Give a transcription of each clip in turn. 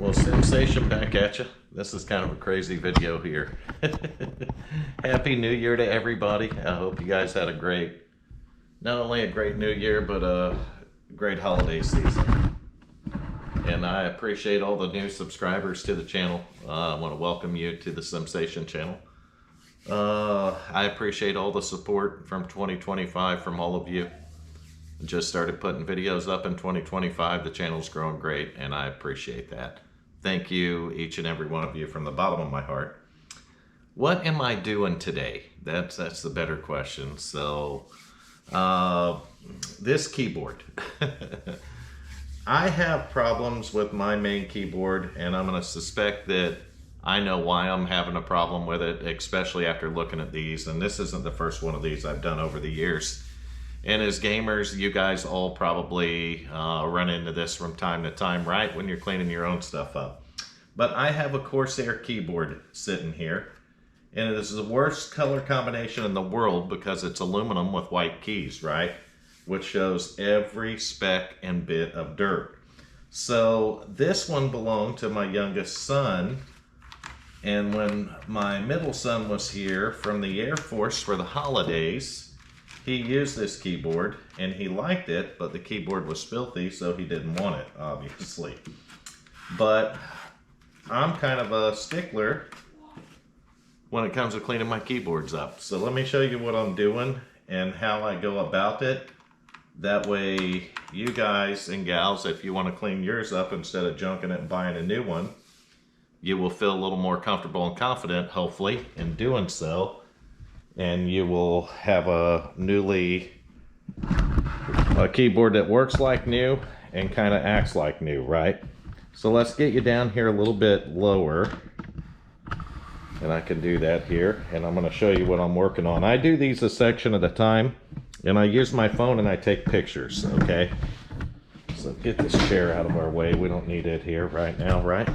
Well, sensation back at you. This is kind of a crazy video here. Happy New Year to everybody. I hope you guys had not only a great New Year, but a great holiday season. And I appreciate all the new subscribers to the channel. I want to welcome you to the Sensation channel. I appreciate all the support from 2025 from all of you. Just started putting videos up in 2025. The channel's growing great, and I appreciate that. Thank you, each and every one of you, from the bottom of my heart. What am I doing today? That's the better question. So, this keyboard. I have problems with my main keyboard, and I'm going to suspect that I know why I'm having a problem with it, especially after looking at these. And this isn't the first one of these I've done over the years. And as gamers, you guys all probably run into this from time to time, right? When you're cleaning your own stuff up. But I have a Corsair keyboard sitting here. And it is the worst color combination in the world because it's aluminum with white keys, right? Which shows every speck and bit of dirt. So this one belonged to my youngest son. And when my middle son was here from the Air Force for the holidays, he used this keyboard and he liked it, but the keyboard was filthy, so he didn't want it, obviously. But I'm kind of a stickler when it comes to cleaning my keyboards up. So let me show you what I'm doing and how I go about it. That way, you guys and gals, if you want to clean yours up instead of junking it and buying a new one, you will feel a little more comfortable and confident, hopefully, in doing so. And you will have a keyboard that works like new and kind of acts like new, right? So let's get you down here a little bit lower. And I can do that here. And I'm going to show you what I'm working on. I do these a section at a time. And I use my phone and I take pictures, okay? So get this chair out of our way. We don't need it here right now, right?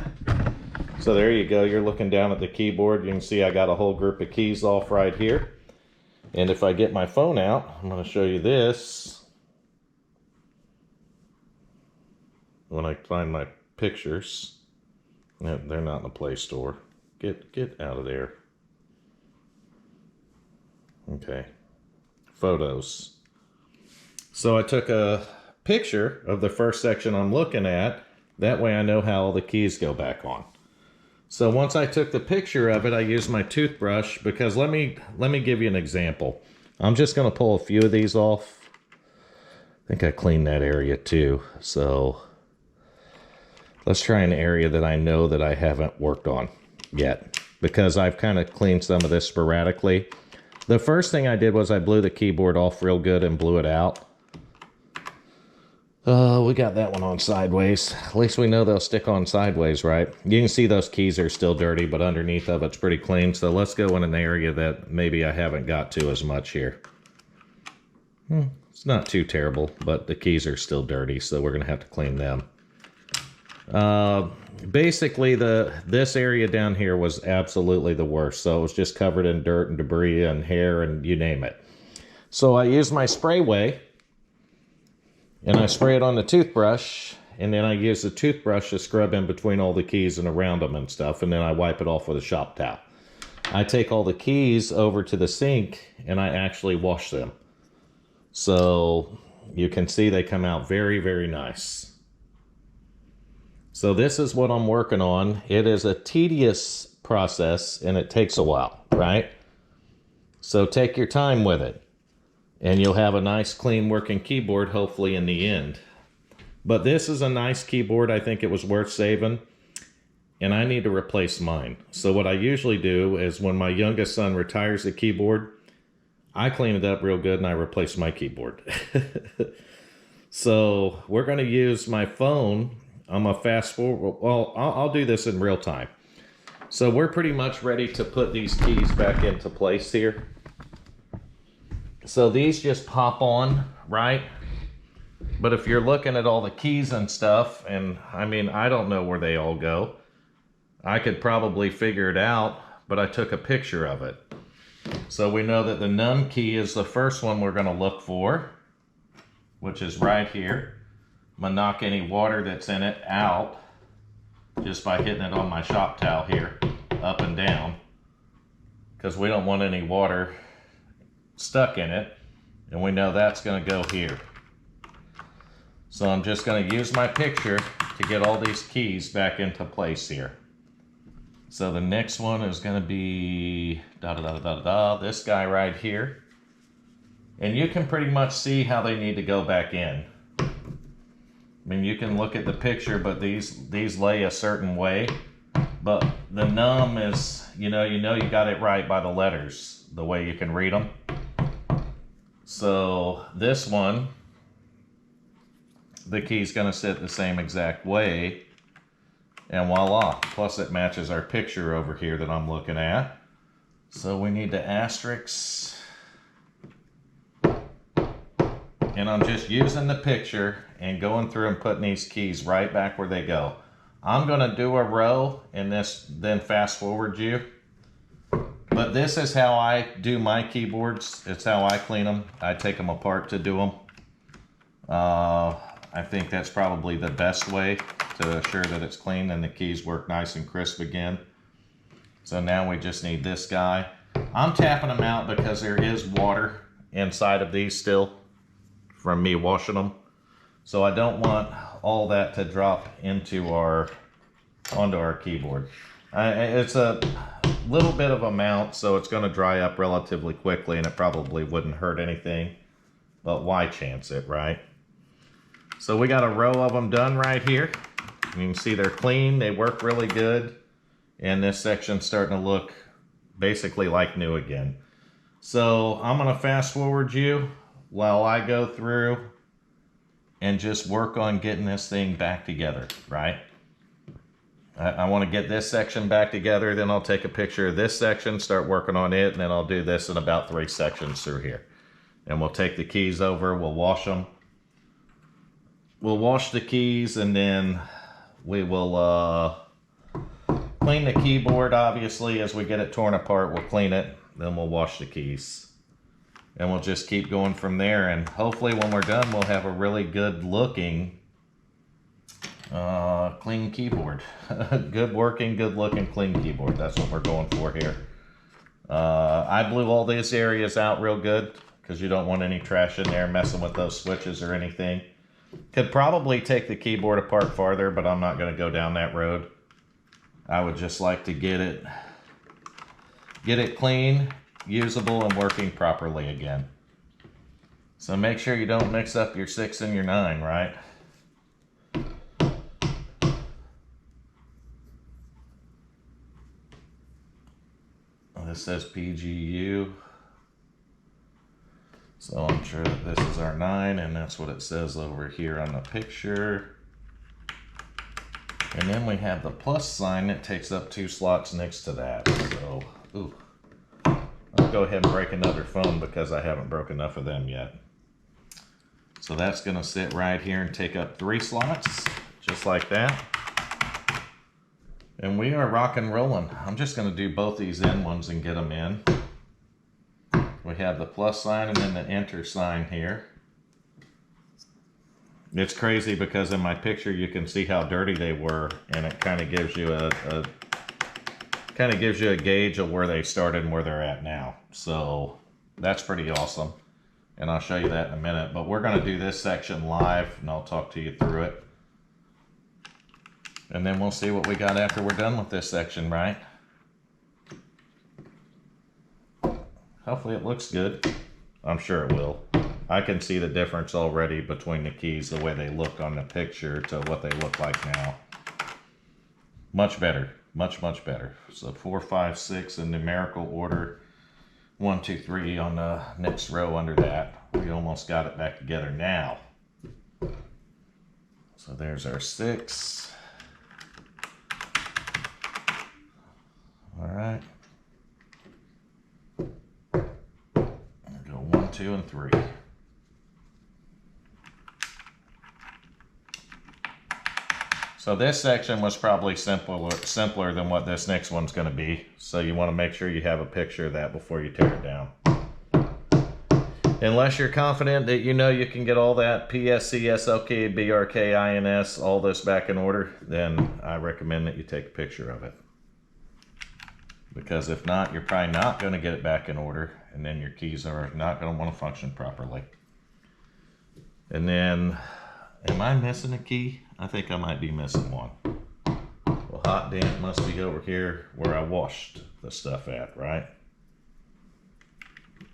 So there you go. You're looking down at the keyboard. You can see I got a whole group of keys off right here. And if I get my phone out, I'm going to show you this. When I find my pictures. No, they're not in the Play Store. Get out of there. Okay. Photos. So I took a picture of the first section I'm looking at. That way I know how all the keys go back on. So once I took the picture of it, I used my toothbrush because let me give you an example. I'm just going to pull a few of these off. I think I cleaned that area too. So let's try an area that I know that I haven't worked on yet because I've kind of cleaned some of this sporadically. The first thing I did was I blew the keyboard off real good and blew it out. We got that one on sideways. At least we know they'll stick on sideways, right? You can see those keys are still dirty, but underneath of it's pretty clean. So let's go in an area that maybe I haven't got to as much here. It's not too terrible, but the keys are still dirty, so we're going to have to clean them. Basically, this area down here was absolutely the worst. So it was just covered in dirt and debris and hair and you name it. So I used my spray way. And I spray it on the toothbrush, and then I use the toothbrush to scrub in between all the keys and around them and stuff, and then I wipe it off with a shop towel. I take all the keys over to the sink, and I actually wash them. So you can see they come out very, very nice. So this is what I'm working on. It is a tedious process, and it takes a while, right? So take your time with it. And you'll have a nice, clean working keyboard, hopefully, in the end. But this is a nice keyboard. I think it was worth saving. And I need to replace mine. So what I usually do is when my youngest son retires the keyboard, I clean it up real good and I replace my keyboard. So we're going to use my phone. I'm going to fast forward. Well, I'll do this in real time. So we're pretty much ready to put these keys back into place here. So these just pop on, right? But if you're looking at all the keys and stuff, and I mean, I don't know where they all go. I could probably figure it out, but I took a picture of it. So we know that the none key is the first one we're going to look for, which is right here. I'm going to knock any water that's in it out. just by hitting it on my shop towel here, up and down, because we don't want any water stuck in it, and we know that's going to go here. So I'm just going to use my picture to get all these keys back into place here. So the next one is going to be this guy right here. And you can pretty much see how they need to go back in. I mean, you can look at the picture, but these lay a certain way. But the num is, you got it right by the letters, the way you can read them. So this one, the key's going to sit the same exact way. And voila, plus it matches our picture over here that I'm looking at. So we need the asterisk. And I'm just using the picture and going through and putting these keys right back where they go. I'm going to do a row and then fast forward you. But this is how I do my keyboards. It's how I clean them. I take them apart to do them. I think that's probably the best way to assure that it's clean and the keys work nice and crisp again. So now we just need this guy. I'm tapping them out because there is water inside of these still from me washing them. So I don't want all that to drop onto our keyboard. It's a little bit of amount, so it's going to dry up relatively quickly and it probably wouldn't hurt anything. But why chance it, right? So we got a row of them done right here. You can see they're clean, they work really good, and this section's starting to look basically like new again. So I'm going to fast forward you while I go through and just work on getting this thing back together, right? I want to get this section back together, then I'll take a picture of this section, start working on it, and then I'll do this in about 3 sections through here. And we'll take the keys over, we'll wash them. We'll wash the keys, and then we will clean the keyboard, obviously. As we get it torn apart, we'll clean it, then we'll wash the keys. And we'll just keep going from there, and hopefully when we're done, we'll have a really good looking clean keyboard. Good working, good looking, clean keyboard. That's what we're going for here. I blew all these areas out real good because you don't want any trash in there messing with those switches or anything. Could probably take the keyboard apart farther, but I'm not going to go down that road. I would just like to get it clean, usable, and working properly again. So make sure you don't mix up your 6 and your 9, right? This says PGU. So I'm sure that this is our 9, and that's what it says over here on the picture. And then we have the plus sign that takes up 2 slots next to that. So, ooh. I'll go ahead and break another phone because I haven't broke enough of them yet. So that's going to sit right here and take up 3 slots, just like that. And we are rock and rolling. I'm just going to do both these end ones and get them in. We have the plus sign and then the enter sign here. It's crazy because in my picture you can see how dirty they were, and it kind of gives you a gauge of where they started and where they're at now. So that's pretty awesome, and I'll show you that in a minute. But we're going to do this section live, and I'll talk to you through it, and then we'll see what we got after we're done with this section, right? Hopefully it looks good. I'm sure it will. I can see the difference already between the keys, the way they look on the picture to what they look like now. Much better. Much, much better. So 4, 5, 6 in numerical order. 1, 2, 3 on the next row under that. We almost got it back together now. So there's our 6. All right. 1, 2, and 3. So this section was probably simpler than what this next one's going to be. So you want to make sure you have a picture of that before you tear it down. Unless you're confident that you know you can get all that PSC, SLK, BRK, INS, all this back in order, then I recommend that you take a picture of it. Because if not, you're probably not going to get it back in order, and then your keys are not going to want to function properly. And then, am I missing a key? I think I might be missing one. Well, hot damp must be over here where I washed the stuff at, right?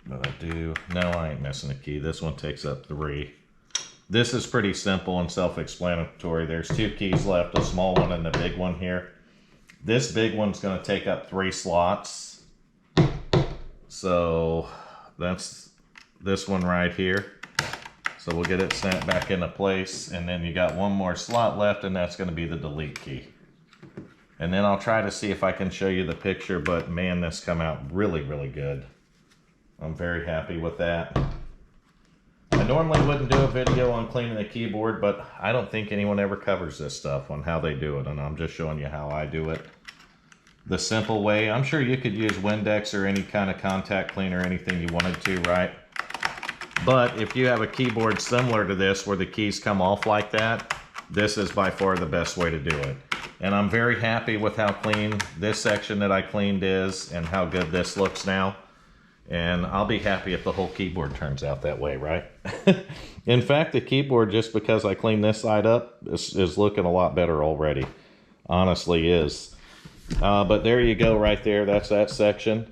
But I do. No, I ain't missing a key. This one takes up 3. This is pretty simple and self-explanatory. There's 2 keys left, a small one and a big one here. This big one's going to take up 3 slots. So that's this one right here. So we'll get it snapped back into place. And then you got one more slot left, and that's going to be the delete key. And then I'll try to see if I can show you the picture, but man, this come out really, really good. I'm very happy with that. I normally wouldn't do a video on cleaning the keyboard, but I don't think anyone ever covers this stuff on how they do it, and I'm just showing you how I do it. The simple way. I'm sure you could use Windex or any kind of contact cleaner, anything you wanted to, right? But if you have a keyboard similar to this where the keys come off like that, this is by far the best way to do it. And I'm very happy with how clean this section that I cleaned is and how good this looks now. And I'll be happy if the whole keyboard turns out that way, right? In fact, the keyboard, just because I cleaned this side up, is looking a lot better already. Honestly is. But there you go right there. That's that section.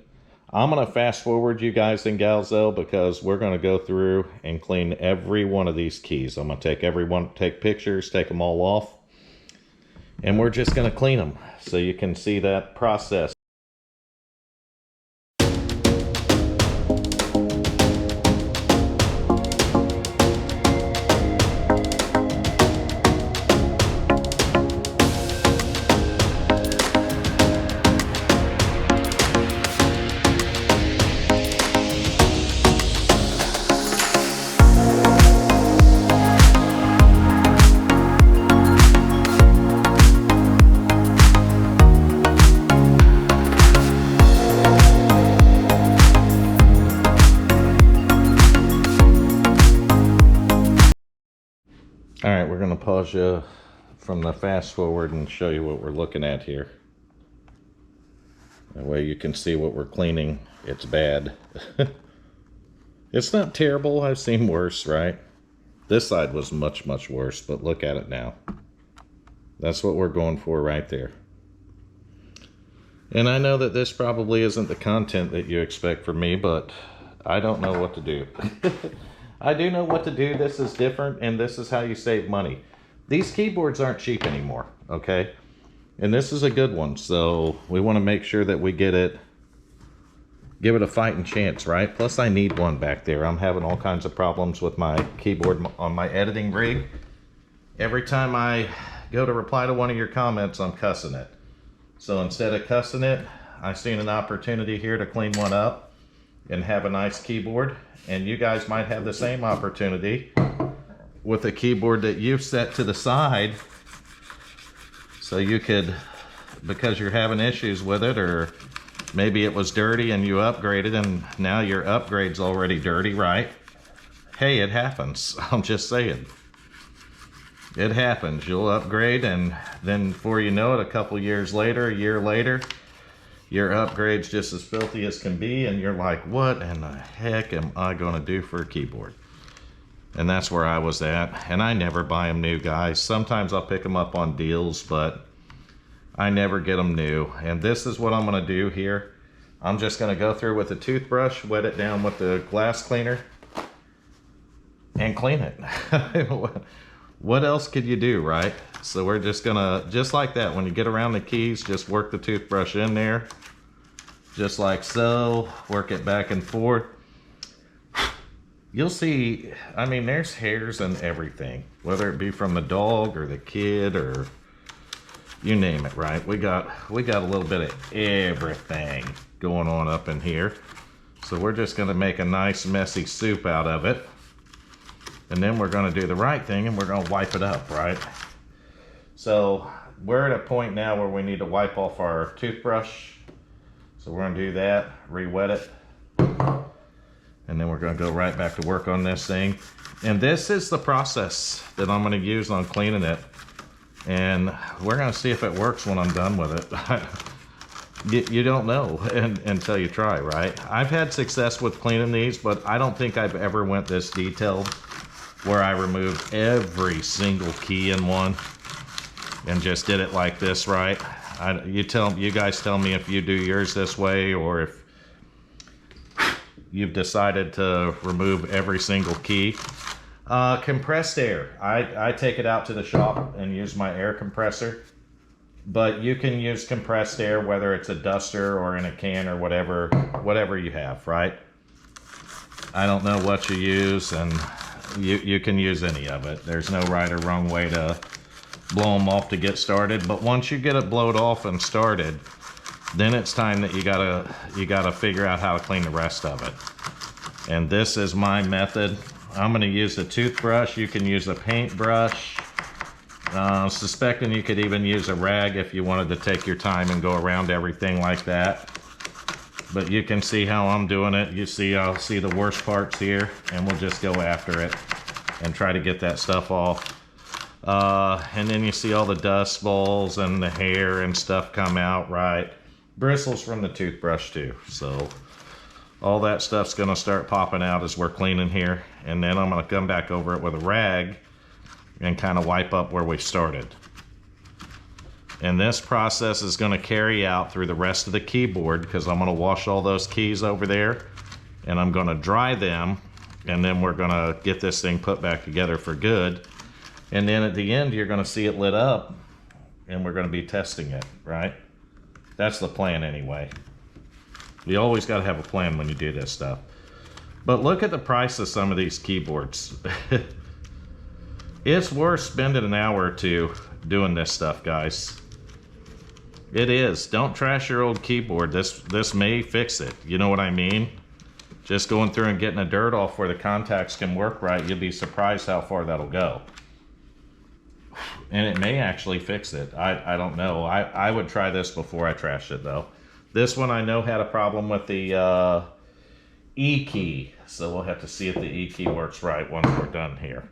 I'm going to fast forward you guys and gals though, because we're going to go through and clean every one of these keys. I'm going to take pictures, take them all off. And we're just going to clean them so you can see that process. All right, we're going to pause you from the fast forward and show you what we're looking at here. That way you can see what we're cleaning. It's bad. It's not terrible. I've seen worse, right? This side was much, much worse, but look at it now. That's what we're going for right there. And I know that this probably isn't the content that you expect from me, but I don't know what to do. I do know what to do. This is different, and this is how you save money. These keyboards aren't cheap anymore, okay? And this is a good one, so we want to make sure that we give it a fighting chance, right? Plus, I need one back there. I'm having all kinds of problems with my keyboard on my editing rig. Every time I go to reply to one of your comments, I'm cussing it. So instead of cussing it, I seen an opportunity here to clean one up and have a nice keyboard. And you guys might have the same opportunity with a keyboard that you've set to the side. So you could, because you're having issues with it, or maybe it was dirty and you upgraded and now your upgrade's already dirty, right? Hey, it happens. I'm just saying. It happens. You'll upgrade, and then before you know it, a couple years later, a year later, your upgrade's just as filthy as can be, and you're like, what in the heck am I going to do for a keyboard? And that's where I was at. And I never buy them new, guys. Sometimes I'll pick them up on deals, but I never get them new. And this is what I'm going to do here. I'm just going to go through with a toothbrush, wet it down with the glass cleaner, and clean it. What else could you do, right? So we're just gonna, just like that, when you get around the keys, just work the toothbrush in there, just like so, work it back and forth. You'll see, I mean, there's hairs and everything, whether it be from the dog or the kid or you name it, right? We got a little bit of everything going on up in here. So we're just gonna make a nice messy soup out of it. And then we're going to do the right thing, and we're going to wipe it up, right? So we're at a point now where we need to wipe off our toothbrush. So we're going to do that, re-wet it. And then we're going to go right back to work on this thing. And this is the process that I'm going to use on cleaning it. And we're going to see if it works when I'm done with it. You don't know until you try, right? I've had success with cleaning these, but I don't think I've ever went this detailed where I removed every single key in one and just did it like this, right? You guys tell me if you do yours this way, or if you've decided to remove every single key. Compressed air. I take it out to the shop and use my air compressor, but you can use compressed air whether it's a duster or in a can or whatever you have, right? I don't know what you use, and you can use any of it. There's no right or wrong way to blow them off to get started, but once you get it blowed off and started, then it's time that you gotta figure out how to clean the rest of it. And this is my method. I'm gonna use a toothbrush. You can use a paintbrush. Suspecting you could even use a rag if you wanted to take your time and go around everything like that. But you can see how I'm doing it. You see, I'll see the worst parts here, and we'll just go after it and try to get that stuff off. And then you see all the dust balls and the hair and stuff come out, right? Bristles from the toothbrush too. So all that stuff's gonna start popping out as we're cleaning here. And then I'm gonna come back over it with a rag and kind of wipe up where we started. And this process is going to carry out through the rest of the keyboard, because I'm going to wash all those keys over there and I'm going to dry them, and then we're going to get this thing put back together for good. And then at the end you're going to see it lit up and we're going to be testing it, right? That's the plan anyway. You always got to have a plan when you do this stuff. But look at the price of some of these keyboards. It's worth spending an hour or two doing this stuff, guys. It is. Don't trash your old keyboard. This may fix it. You know what I mean? Just going through and getting the dirt off where the contacts can work right, you'll be surprised how far that'll go. And it may actually fix it. I don't know. I would try this before I trash it, though. This one I know had a problem with the E key, so we'll have to see if the E key works right once we're done here.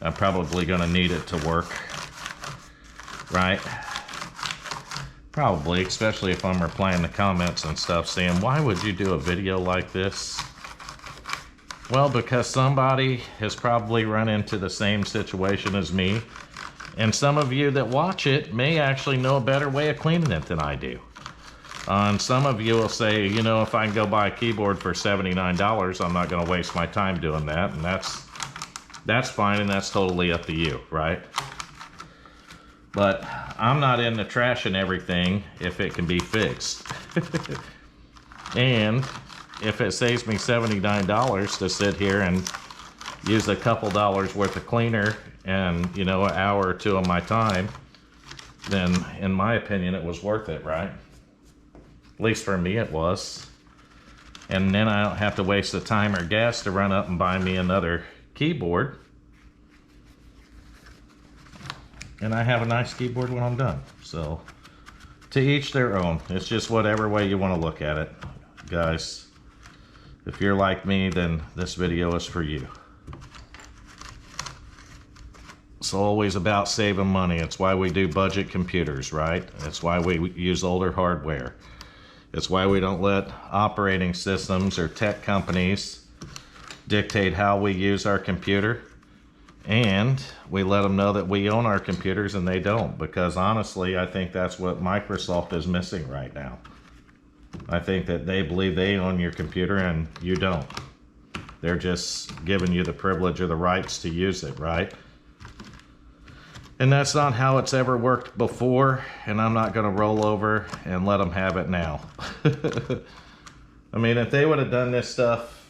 I'm probably going to need it to work, right? Probably, especially if I'm replying to comments and stuff saying, why would you do a video like this? Well, because somebody has probably run into the same situation as me, and some of you that watch it may actually know a better way of cleaning it than I do. And some of you will say, you know, if I can go buy a keyboard for $79, I'm not going to waste my time doing that, and that's fine, and that's totally up to you, right? But I'm not into trashing everything if it can be fixed. And if it saves me $79 to sit here and use a couple dollars worth of cleaner and, you know, an hour or two of my time, then in my opinion it was worth it, right? At least for me it was. And then I don't have to waste the time or gas to run up and buy me another keyboard. And I have a nice keyboard when I'm done. So, to each their own. It's just whatever way you want to look at it, guys. If you're like me, then this video is for you. It's always about saving money. It's why we do budget computers, right? It's why we use older hardware. It's why we don't let operating systems or tech companies dictate how we use our computer. And we let them know that we own our computers and they don't, because honestly, I think that's what Microsoft is missing right now. I think that they believe they own your computer and you don't. They're just giving you the privilege or the rights to use it, right? And that's not how it's ever worked before, and I'm not going to roll over and let them have it now. I mean, if they would have done this stuff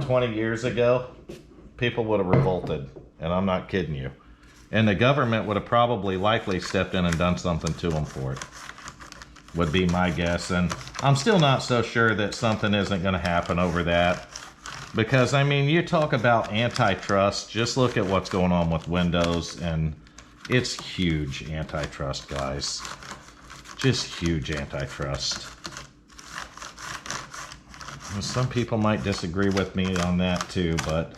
20 years ago, people would have revolted. And I'm not kidding you. And the government would have probably likely stepped in and done something to them for it. Would be my guess. And I'm still not so sure that something isn't going to happen over that. Because, I mean, you talk about antitrust. Just look at what's going on with Windows. And it's huge antitrust, guys. Just huge antitrust. Some people might disagree with me on that too, but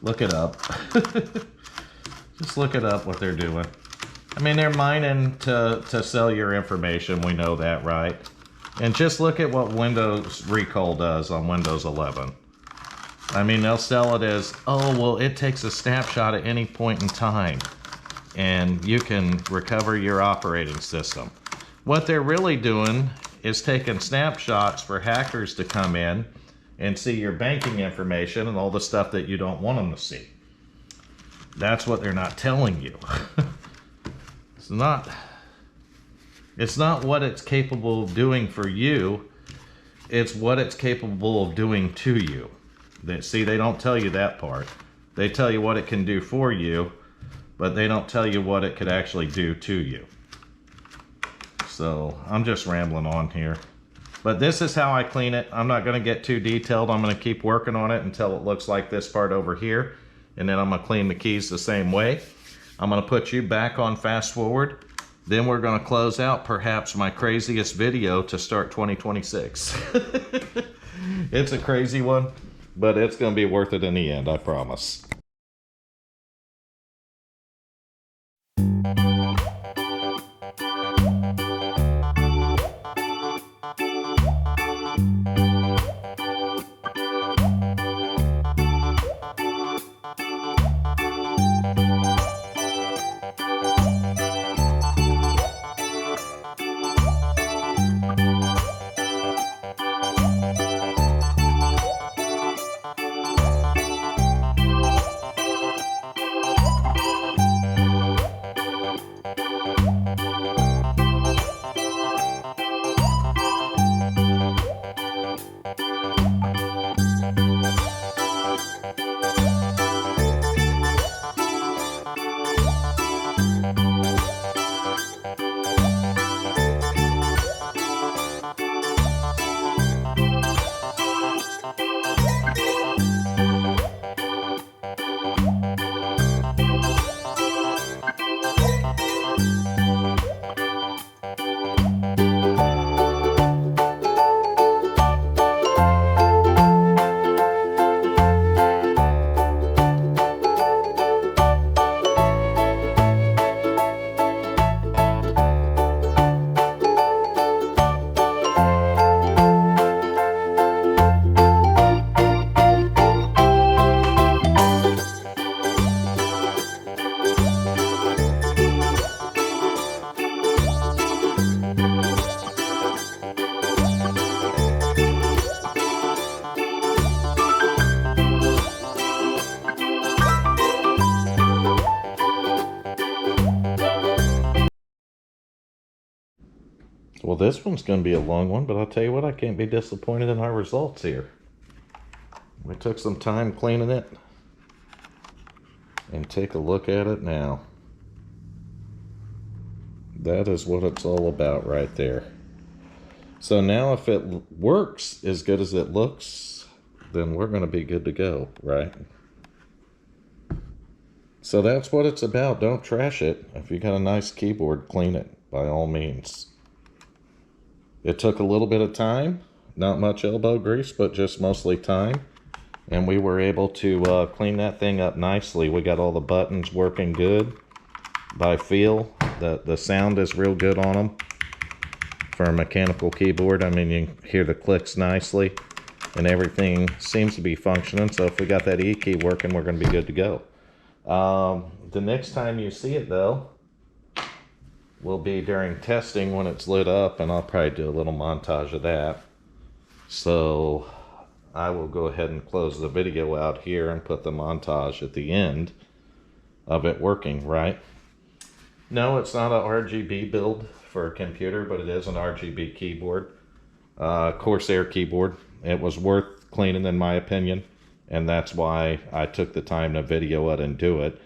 look it up. Just look it up what they're doing. I mean, they're mining to sell your information. We know that, right? And just look at what Windows Recall does on Windows 11. I mean, they'll sell it as, oh, well, it takes a snapshot at any point in time, and you can recover your operating system. What they're really doing is taking snapshots for hackers to come in and see your banking information and all the stuff that you don't want them to see. That's what they're not telling you. It's not what it's capable of doing for you. It's what it's capable of doing to you. See, they don't tell you that part. They tell you what it can do for you, but they don't tell you what it could actually do to you. So I'm just rambling on here. But this is how I clean it. I'm not going to get too detailed. I'm going to keep working on it until it looks like this part over here. And then I'm going to clean the keys the same way. I'm going to put you back on fast forward. Then we're going to close out perhaps my craziest video to start 2026. It's a crazy one, but it's going to be worth it in the end, I promise. Well, this one's going to be a long one, but I'll tell you what, I can't be disappointed in our results here. We took some time cleaning it, and take a look at it now. That is what it's all about right there. So now if it works as good as it looks, then we're going to be good to go, right? So that's what it's about. Don't trash it. If you got a nice keyboard, clean it by all means. It took a little bit of time, not much elbow grease, but just mostly time. And we were able to clean that thing up nicely. We got all the buttons working good by feel. The sound is real good on them for a mechanical keyboard. I mean, you can hear the clicks nicely and everything seems to be functioning. So if we got that E key working, we're going to be good to go. The next time you see it though, will be during testing when it's lit up, and I'll probably do a little montage of that. So I will go ahead and close the video out here and put the montage at the end of it working, right? No, it's not an RGB build for a computer, but it is an RGB keyboard, Corsair keyboard. It was worth cleaning in my opinion, and that's why I took the time to video it and do it.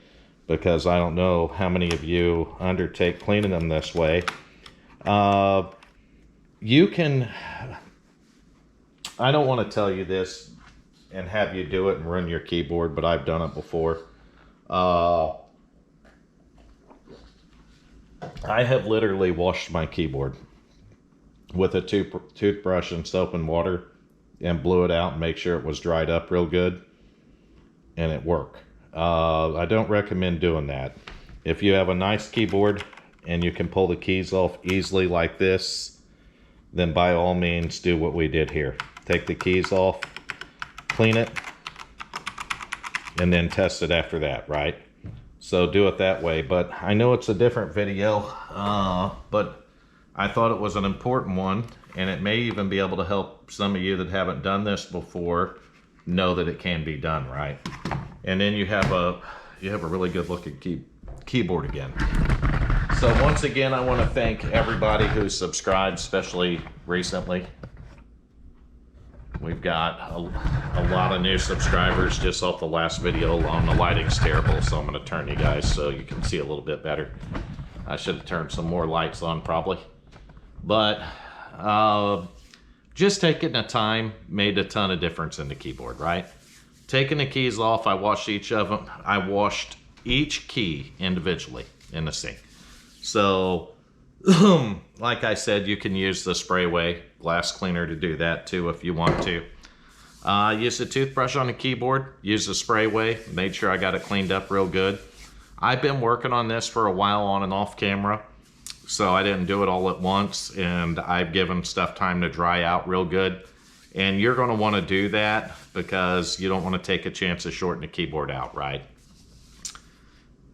Because I don't know how many of you undertake cleaning them this way. You can, I don't want to tell you this and have you do it and ruin your keyboard, but I've done it before. I have literally washed my keyboard with a toothbrush and soap and water. and blew it out and make sure it was dried up real good, and it worked. I don't recommend doing that. If you have a nice keyboard and you can pull the keys off easily like this, then by all means do what we did here. Take the keys off, clean it, and then test it after that, right? So do it that way. But I know it's a different video, but I thought it was an important one, and it may even be able to help some of you that haven't done this before know that it can be done, right? And then you have a really good looking keyboard again. So once again, I want to thank everybody who subscribed, especially recently. We've got a lot of new subscribers just off the last video alone. The lighting's terrible, so I'm going to turn you guys so you can see a little bit better. I should have turned some more lights on probably. But just taking the time made a ton of difference in the keyboard, right? Taking the keys off, I washed each of them. I washed each key individually in the sink. So, like I said, you can use the sprayway glass cleaner to do that too if you want to. Use the toothbrush on the keyboard, use the sprayway, made sure I got it cleaned up real good. I've been working on this for a while on and off camera, so I didn't do it all at once, and I've given stuff time to dry out real good. And you're going to want to do that because you don't want to take a chance of shorting the keyboard out, right?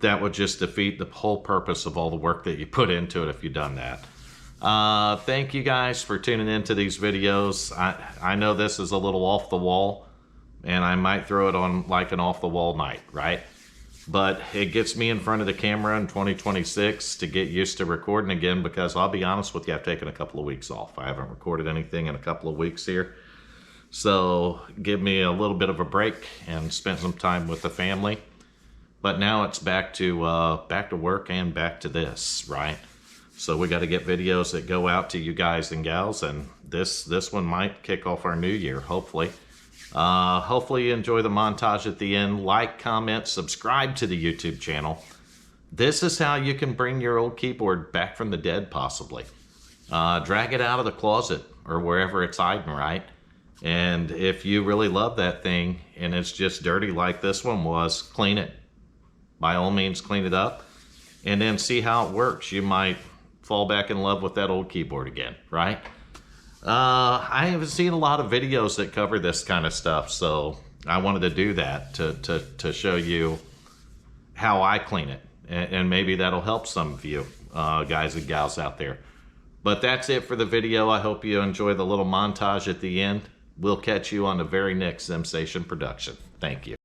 That would just defeat the whole purpose of all the work that you put into it if you've done that. Thank you guys for tuning into these videos. I know this is a little off the wall, and I might throw it on like an off the wall night, right? But it gets me in front of the camera in 2026 to get used to recording again, because I'll be honest with you, I've taken a couple of weeks off. I haven't recorded anything in a couple of weeks here. So give me a little bit of a break and spend some time with the family. But now it's back to work and back to this, right? So we got to get videos that go out to you guys and gals, and this one might kick off our new year, hopefully. Hopefully you enjoy the montage at the end. Like, comment, subscribe to the YouTube channel. This is how you can bring your old keyboard back from the dead, possibly. Drag it out of the closet or wherever it's hiding, right? And if you really love that thing and it's just dirty like this one was, clean it. By all means, clean it up and then see how it works. You might fall back in love with that old keyboard again, right? I haven't seen a lot of videos that cover this kind of stuff, so I wanted to do that to show you how I clean it, and maybe that'll help some of you guys and gals out there. But that's it for the video. I hope you enjoy the little montage at the end. We'll catch you on the very next Zensation production. Thank you.